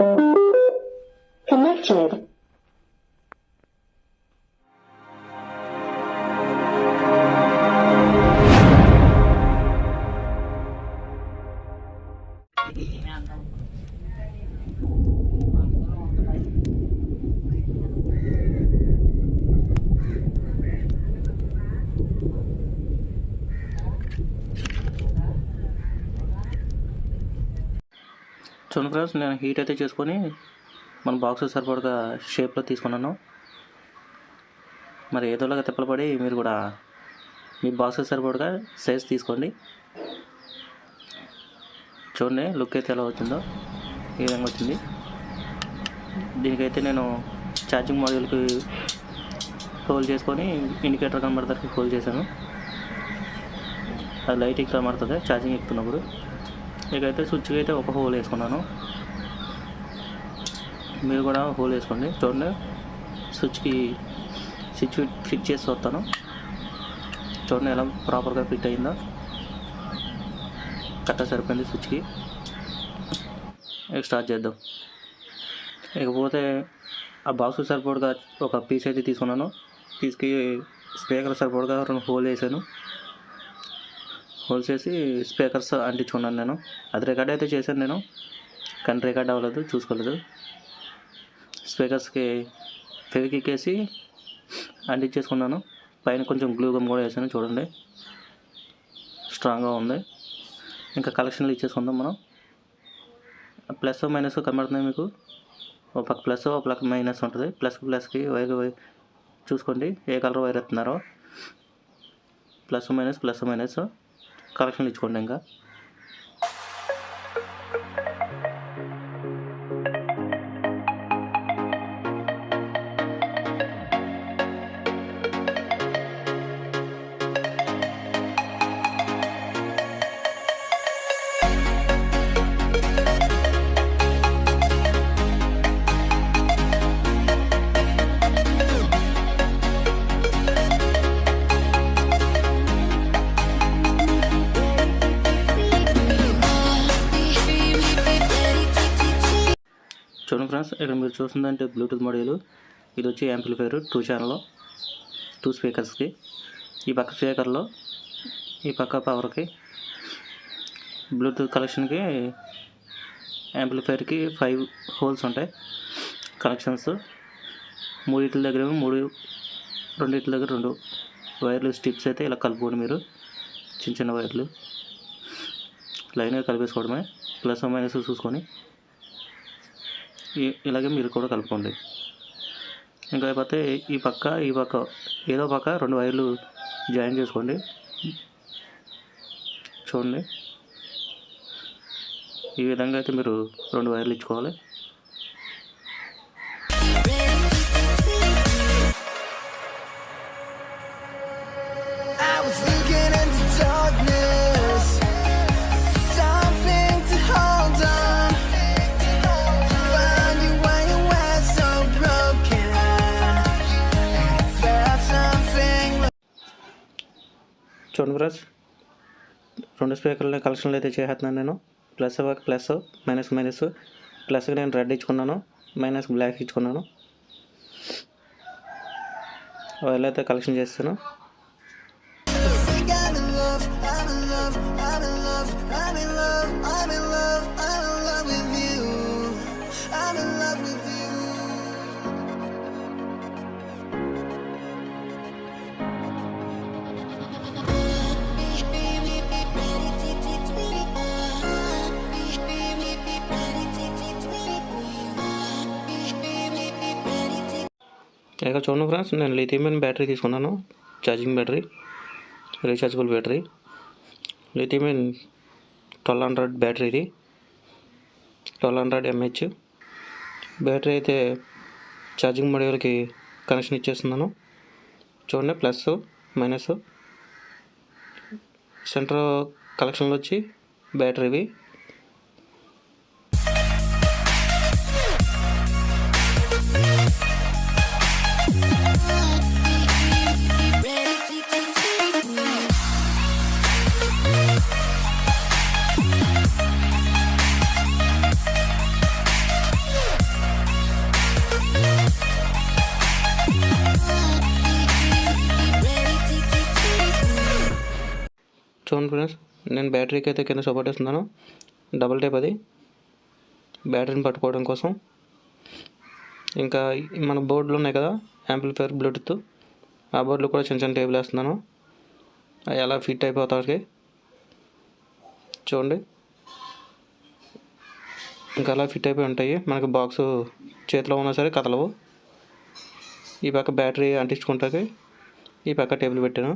Connected. చూడండి friends, నేను heat అయితే చేసుకొని మన బాక్స్ సరిపడగా షేప్లో తీసుకున్నాను. మరి ఏదోలాగా తిప్పలపడి మీరు కూడా మీ బాక్స్ సరిపడగా సైజ్ తీసుకోండి. చూడండి లుక్ అయితే ఎలా వచ్చిందో, ఈ విధంగా వచ్చింది. దీనికైతే నేను ఛార్జింగ్ మాడ్యూల్కి హోల్ చేసుకొని ఇండికేటర్ కనబడతానికి హోల్ చేశాను. అది లైట్ ఇక్కడ కనబడుతుంది ఛార్జింగ్ ఎక్కుతున్నప్పుడు. ఇకైతే స్విచ్కి అయితే ఒక హోల్ వేసుకున్నాను. మీరు కూడా హోల్ వేసుకోండి. చూడండి స్విచ్ ఫిట్ చేసి వస్తాను. చూడండి ఎలా ప్రాపర్గా ఫిట్ అయిందో, కరెక్ట్గా సరిపోయింది స్విచ్కి. ఇక స్టార్ట్ చేద్దాం. ఇకపోతే ఆ బాక్స్ సరిపడగా ఒక పీస్ అయితే తీసుకున్నాను. పీస్కి స్పీకర్ సరిపడగా 2 హోల్ వేసాను. హోల్స్ వేసి స్పీకర్స్ అంటించుకున్నాను నేను. అది రికార్డ్ అయితే చేశాను నేను, కానీ రికార్డ్ అవ్వలేదు, చూసుకోలేదు. స్పీకర్స్కి ఫెవిక్విక్ వేసి అంటించేసుకున్నాను. పైన కొంచెం గ్లూ గమ్ కూడా వేసాను. చూడండి స్ట్రాంగ్గా ఉంది. ఇంకా కలెక్షన్లు ఇచ్చేసుకుందాం మనం. ప్లస్ మైనస్ కనబడుతున్నాయి మీకు. ఒక పక్క ప్లస్ ఒక పక్క మైనస్ ఉంటుంది. ప్లస్కి వైర్ చూసుకోండి ఏ కలర్ వైర్ ఎత్తున్నారో. ప్లస్ మైనస్ కలెక్షన్లు ఇచ్చుకోండి. ఇంకా చూడండి ఫ్రెండ్స్, ఇక్కడ మీరు చూస్తుందంటే బ్లూటూత్ మాడ్యూల్. ఇది వచ్చి యాంప్లిఫైర్ 2 ఛానల్ 2 స్పీకర్స్కి. ఈ పక్క స్పీకర్లో, ఈ పక్క పవర్కి. బ్లూటూత్ కనెక్షన్కి యాంప్లిఫైర్కి 5 హోల్స్ ఉంటాయి కనెక్షన్స్. 3 దగ్గర 3, 2 దగ్గర 2 వైర్లు స్టిప్స్ అయితే ఇలా కలుపుకోండి. మీరు చిన్న వైర్లు లైన్గా కలిపేసుకోవడమే. ప్లస్ మైనస్ చూసుకొని ఇలాగే మీరు కూడా కలుపుకోండి. ఇంకా అయిపోతే ఈ పక్క ఏదో పక్క 2 వైర్లు జాయిన్ చేసుకోండి. చూడండి ఈ విధంగా అయితే మీరు 2 వైర్లు ఇచ్చుకోవాలి. చూడండి ఫ్రెండ్స్, 2 స్పీకర్ల కలెక్షన్లు అయితే చేస్తున్నాను నేను. Plus minus. ప్లస్కి నేను రెడ్ ఇచ్చుకున్నాను, మైనస్ బ్లాక్ ఇచ్చుకున్నాను. వైర్లు అయితే కలెక్షన్ చేస్తాను. ఇక్కడ చూడండి ఫ్రెండ్స్, నేను లిథియం బ్యాటరీ తీసుకున్నాను. Charging battery, rechargeable battery. Lithium 1200 battery. ఇది 1200 mAh బ్యాటరీ. అయితే ఛార్జింగ్ మాడ్యూల్కి కనెక్షన్ ఇచ్చేస్తున్నాను. చూడండి ప్లస్ మైనస్. సెంటర్ కలెక్షన్లు వచ్చి బ్యాటరీవి. చూడండి ఫ్రెండ్స్, నేను బ్యాటరీకి అయితే కింద సపోర్ట్ ఇస్తున్నాను. డబుల్ టేప్ అది బ్యాటరీని పట్టుకోవడం కోసం. ఇంకా మన బోర్డులు ఉన్నాయి కదా, యాంప్లిఫైర్, బ్లూటూత్, ఆ బోర్డులో కూడా చిన్న చిన్న టేబుల్ వేస్తున్నాను. అవి ఎలా ఫిట్ అయిపోతాయి చూడండి. ఇంకా అలా ఫిట్ అయిపోయి ఉంటాయి. మనకి బాక్స్ చేతిలో ఉన్నా సరే కదలవు. ఈ పక్క బ్యాటరీ అంటించుకుంటాకి ఈ పక్క టేబుల్ పెట్టాను.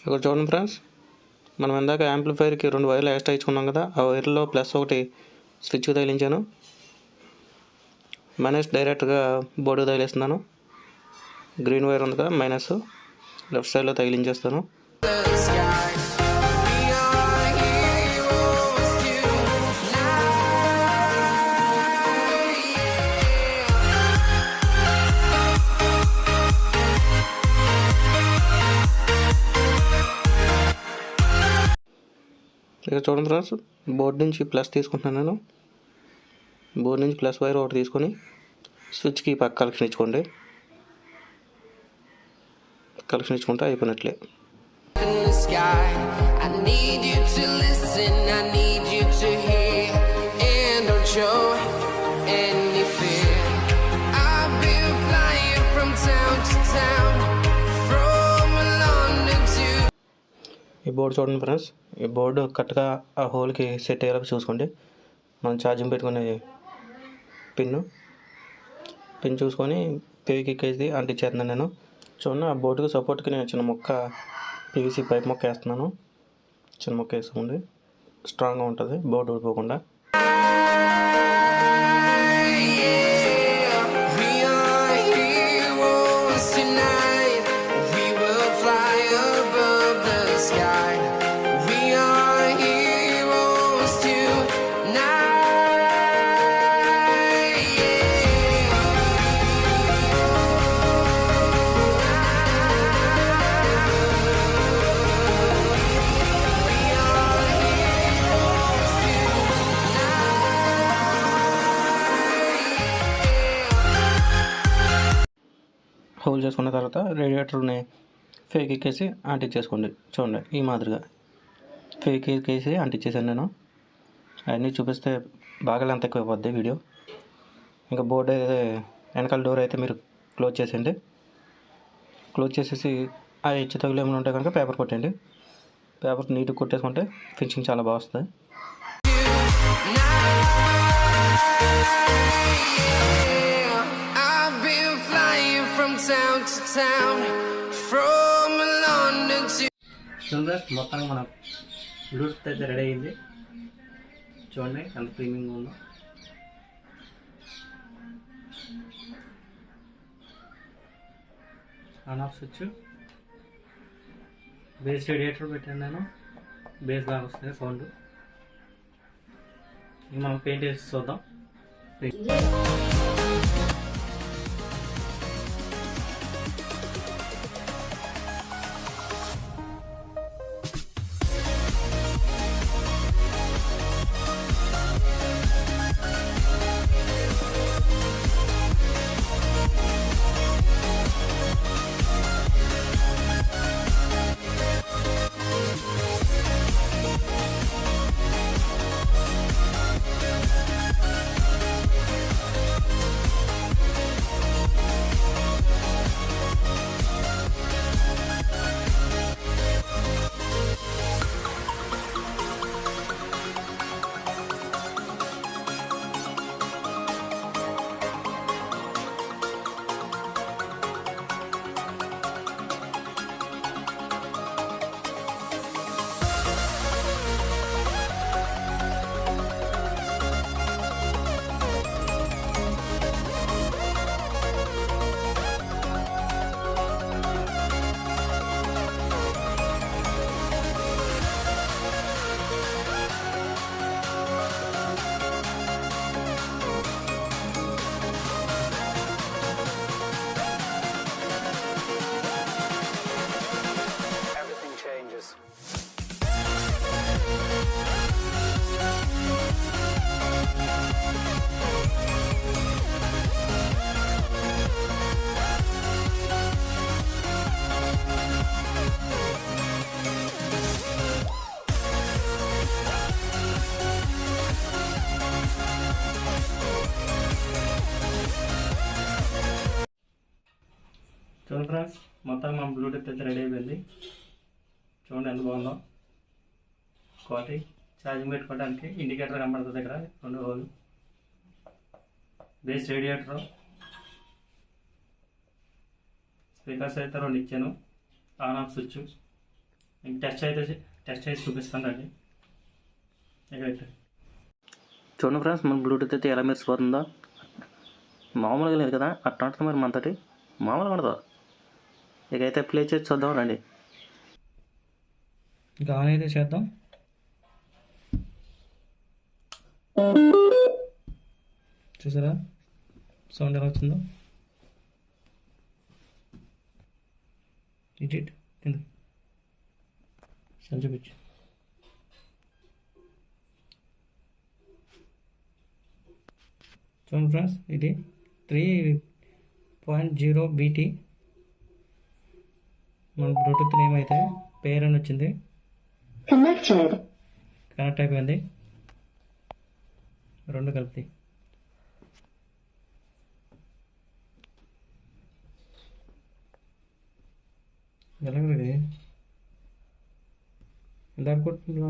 ఇక్కడ చూడండి ఫ్రెండ్స్, మనం ఇందాక యాంప్లిఫైర్కి 2 వైర్లు ఎక్స్ట్రా ఇచ్చుకున్నాం కదా, ఆ వైర్లో ప్లస్ ఒకటి స్విచ్ తగిలించాను. మైనస్ డైరెక్ట్గా బోర్డు తగిలిస్తున్నాను. గ్రీన్ వైర్ ఉంది కదా, మైనస్ లెఫ్ట్ సైడ్లో తగిలించేస్తాను. ఇక చూడండి ఫ్రెండ్స్, బోర్డు నుంచి ప్లస్ తీసుకుంటున్నాను నేను. బోర్డు నుంచి ప్లస్ వైర్ ఒకటి తీసుకొని స్విచ్కి పక్క కలెక్షన్ ఇచ్చుకోండి. కలెక్షన్ ఇచ్చుకుంటే అయిపోయినట్లే. ఈ బోర్డు చూడండి ఫ్రెండ్స్, ఈ బోర్డు కరెక్ట్గా ఆ హోల్కి సెట్ అయ్యేలా చూసుకోండి. మనం ఛార్జింగ్ పెట్టుకునే పిన్ చూసుకొని పేకికేసి అంటించేస్తున్నాను నేను. చూడండి, ఆ బోర్డుకి సపోర్ట్కి నేను చిన్న మొక్క పీవీసీ పైప్ మొక్క వేస్తున్నాను. చిన్న మొక్క వేసుకోండి, స్ట్రాంగ్గా ఉంటుంది బోర్డు ఊడిపోకుండా. హోల్ చేసుకున్న తర్వాత రేడియేటర్ని ఫేక్ ఎక్కేసి అంటించేసుకోండి. చూడండి, ఈ మాదిరిగా ఫేక్ ఎక్కేసి అంటించేసాను నేను. అవన్నీ చూపిస్తే బాగా లెంత్ ఎక్కువ అయిపోద్ది వీడియో. ఇంకా బోర్డు అయితే వెనకాల డోర్ అయితే మీరు క్లోజ్ చేసేయండి. క్లోజ్ చేసేసి ఆ హెచ్చు తగులు ఏమైనా ఉంటే కనుక పేపర్ కొట్టండి. పేపర్ నీట్గా కొట్టేసుకుంటే ఫినిషింగ్ చాలా బాగా వస్తుంది. మొత్తంగా మన బ్లూటూత్ అయితే రెడీ అయింది. చూడండి ఎంత ప్రీమియంగా ఉందో. On off switch, base radiator పెట్టాను నేను. బేస్ బాగా వస్తుంది సౌండ్. ఇక మనం పెయింట్ వేసి చూద్దాం. ఫ్రెండ్స్, మొత్తం మన బ్లూటూత్ అయితే రెడీ అయిపోయింది. చూడండి ఎంత బాగుందో క్వాలిటీ. ఛార్జింగ్ పెట్టుకోవడానికి ఇండికేటర్ కనబడుతుంది ఇక్కడ, 2 హోల్. బేస్ రేడియేటర్, స్పీకర్స్ అయితే 2 ఇచ్చాను, ఆన్ ఆఫ్ స్విచ్. ఇంక టెస్ట్ చేసి చూపిస్తాను రండి. ఇకైతే చూడండి ఫ్రెండ్స్, మన బ్లూటూత్ అయితే ఎలా మెరిసిపోతుందో. మామూలుగా లేదు కదా, అట్లా ఉంటుంది మరి మనతోటి, మామూలుగా ఉండదు. ఇకైతే ప్లే చేసి చూద్దాం రండి. ఇంకా ఆన్ అయితే చేద్దాం. చూసారా సౌండ్ ఎలా వచ్చిందో? ఇట్ కింద చూపించు. చూడండి ఫ్రెండ్స్, ఇది 3.0 BT. మన బ్లూటూత్ నేమ్ అయితే పేర్ అని వచ్చింది, కనెక్ట్ అయిపోయింది. 2 కలిపి ఎలాగది ఎంత అనుకుంటున్నా.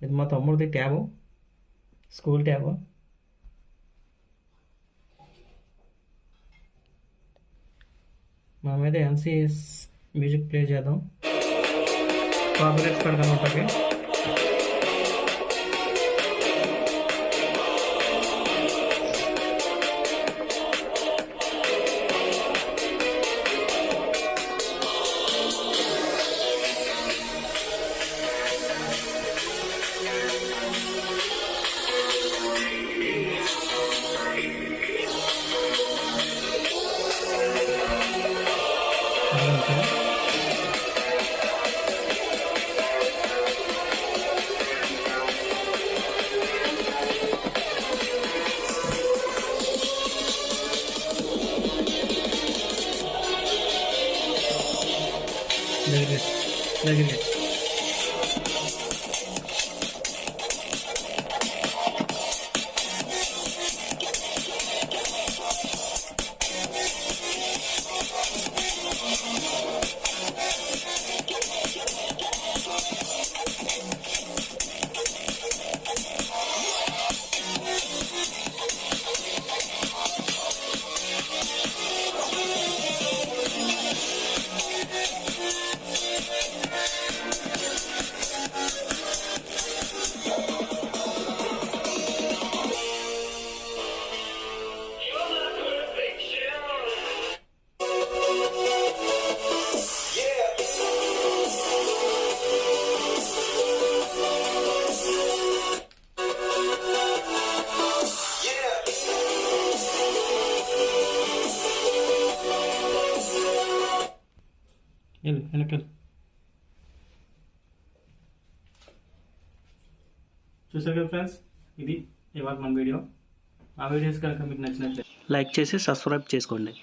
ఇది మా తమ్ముడిది ట్యాబు, స్కూల్ ట్యాబు. మన మీద NCS మ్యూజిక్ ప్లే చేద్దాం. కాపీరైట్స్ పెడదాం ఒకటి. దగ్గరికి వెనకాల. చూసారు కదా ఫ్రెండ్స్, ఇది ఇవాళ మన వీడియో. ఆ వీడియోస్ కనుక మీకు నచ్చినట్లయితే లైక్ చేసి సబ్స్క్రైబ్ చేసుకోండి.